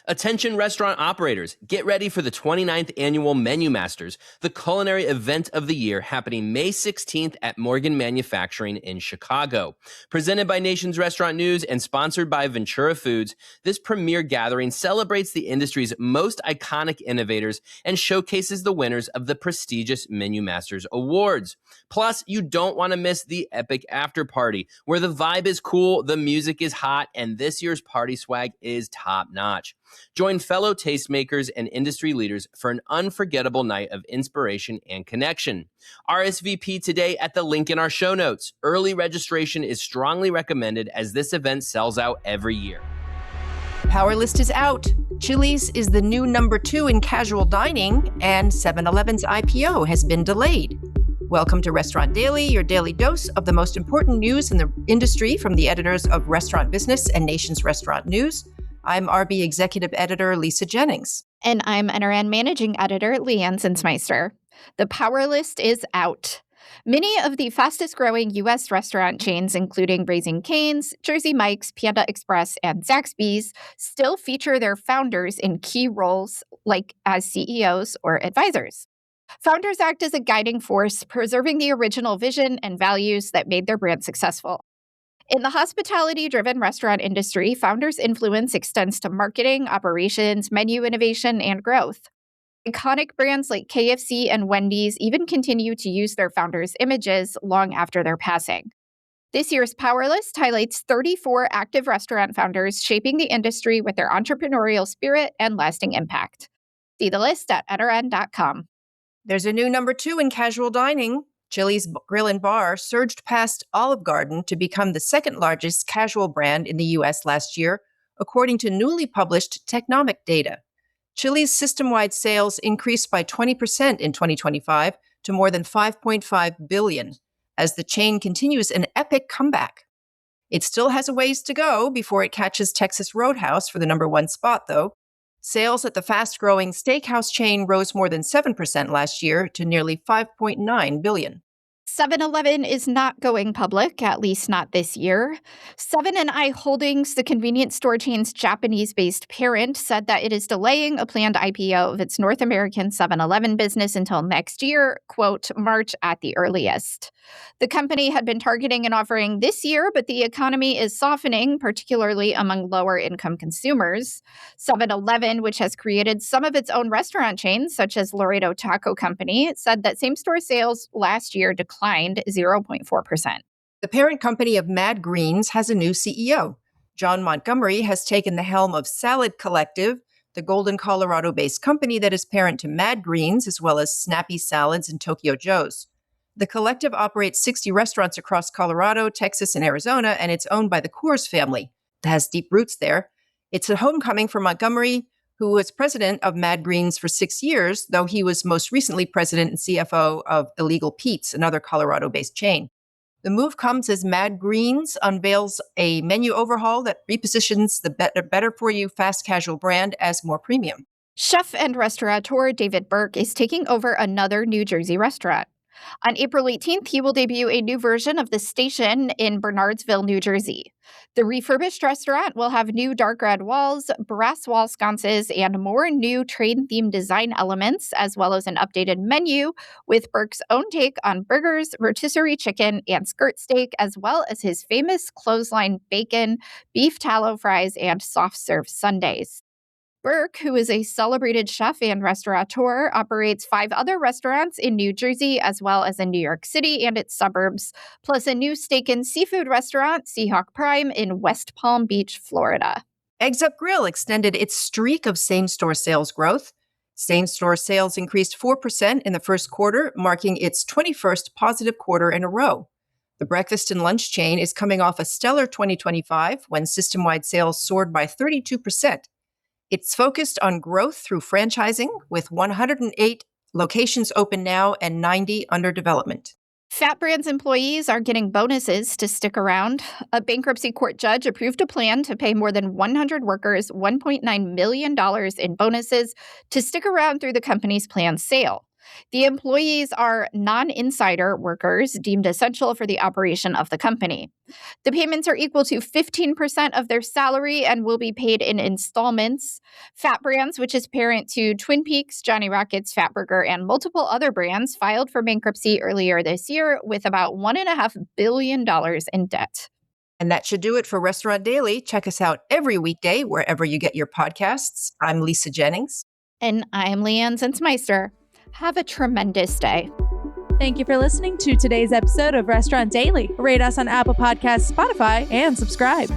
Attention restaurant operators, get ready for the 29th annual Menu Masters, the culinary event of the year happening May 16th at Morgan Manufacturing in Chicago. Presented by Nation's Restaurant News and sponsored by Ventura Foods, this premier gathering celebrates the industry's most iconic innovators and showcases the winners of the prestigious Menu Masters Awards. Plus, you don't want to miss the epic after party, where the vibe is cool, the music is hot, and this year's party swag is top-notch. Join fellow tastemakers and industry leaders for an unforgettable night of inspiration and connection. RSVP today at the link in our show notes. Early registration is strongly recommended as this event sells out every year. Power List is out. Chili's is the new number 2 in casual dining, and 7-Eleven's IPO has been delayed. Welcome to Restaurant Daily, your daily dose of the most important news in the industry from the editors of Restaurant Business and Nation's Restaurant News. I'm RB Executive Editor Lisa Jennings. And I'm NRN Managing Editor Leanne Zinsmeister. The Power List is out. Many of the fastest-growing U.S. restaurant chains, including Raising Cane's, Jersey Mike's, Panda Express, and Zaxby's, still feature their founders in key roles, like as CEOs or advisors. Founders act as a guiding force, preserving the original vision and values that made their brand successful. In the hospitality-driven restaurant industry, founders' influence extends to marketing, operations, menu innovation, and growth. Iconic brands like KFC and Wendy's even continue to use their founders' images long after their passing. This year's Power List highlights 34 active restaurant founders shaping the industry with their entrepreneurial spirit and lasting impact. See the list at nrn.com. There's a new number 2 in casual dining. Chili's Grill and Bar surged past Olive Garden to become the second largest casual brand in the U.S. last year, according to newly published Technomic data. Chili's system-wide sales increased by 20% in 2025 to more than $5.5 billion, as the chain continues an epic comeback. It still has a ways to go before it catches Texas Roadhouse for the number 1 spot, though. Sales at the fast-growing steakhouse chain rose more than 7% last year to nearly $5.9 billion. 7-Eleven is not going public, at least not this year. 7 & I Holdings, the convenience store chain's Japanese-based parent, said that it is delaying a planned IPO of its North American 7-Eleven business until next year, quote, March at the earliest. The company had been targeting an offering this year, but the economy is softening, particularly among lower-income consumers. 7-Eleven, which has created some of its own restaurant chains, such as Laredo Taco Company, said that same-store sales last year declined 0.4%. The parent company of Mad Greens has a new CEO. John Montgomery has taken the helm of Salad Collective, the Golden, Colorado-based company that is parent to Mad Greens, as well as Snappy Salads and Tokyo Joe's. The collective operates 60 restaurants across Colorado, Texas, and Arizona, and it's owned by the Coors family. It has deep roots there. It's a homecoming for Montgomery, who was president of Mad Greens for 6 years, though he was most recently president and CFO of Illegal Pete's, another Colorado-based chain. The move comes as Mad Greens unveils a menu overhaul that repositions the better-for-you fast casual brand as more premium. Chef and restaurateur David Burke is taking over another New Jersey restaurant. On April 18th, he will debut a new version of The Station in Bernardsville, New Jersey. The refurbished restaurant will have new dark red walls, brass wall sconces, and more new train-themed design elements, as well as an updated menu with Burke's own take on burgers, rotisserie chicken, and skirt steak, as well as his famous clothesline bacon, beef tallow fries, and soft-serve sundaes. Burke, who is a celebrated chef and restaurateur, operates 5 other restaurants in New Jersey, as well as in New York City and its suburbs, plus a new steak and seafood restaurant, Seahawk Prime, in West Palm Beach, Florida. Eggs Up Grill extended its streak of same-store sales growth. Same-store sales increased 4% in the first quarter, marking its 21st positive quarter in a row. The breakfast and lunch chain is coming off a stellar 2025 when system-wide sales soared by 32%. It's focused on growth through franchising, with 108 locations open now and 90 under development. Fat Brands employees are getting bonuses to stick around. A bankruptcy court judge approved a plan to pay more than 100 workers $1.9 million in bonuses to stick around through the company's planned sale. The employees are non-insider workers deemed essential for the operation of the company. The payments are equal to 15% of their salary and will be paid in installments. Fat Brands, which is parent to Twin Peaks, Johnny Rockets, Fatburger, and multiple other brands, filed for bankruptcy earlier this year with about $1.5 billion in debt. And that should do it for Restaurant Daily. Check us out every weekday wherever you get your podcasts. I'm Lisa Jennings. And I'm Leanne Zinsmeister. Have a tremendous day. Thank you for listening to today's episode of Restaurant Daily. Rate us on Apple Podcasts, Spotify, and subscribe.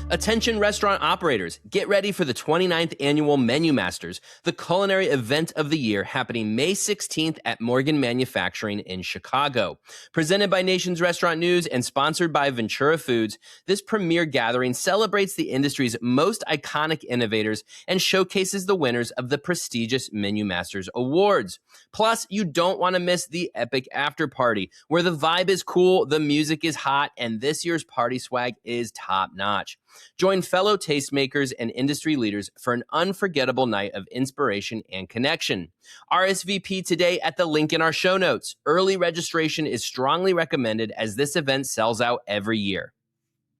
Attention restaurant operators, get ready for the 29th Annual Menu Masters, the culinary event of the year happening May 16th at Morgan Manufacturing in Chicago. Presented by Nation's Restaurant News and sponsored by Ventura Foods, this premier gathering celebrates the industry's most iconic innovators and showcases the winners of the prestigious Menu Masters Awards. Plus, you don't want to miss the epic after party, where the vibe is cool, the music is hot, and this year's party swag is top-notch. Join fellow tastemakers and industry leaders for an unforgettable night of inspiration and connection. RSVP today at the link in our show notes. Early registration is strongly recommended as this event sells out every year.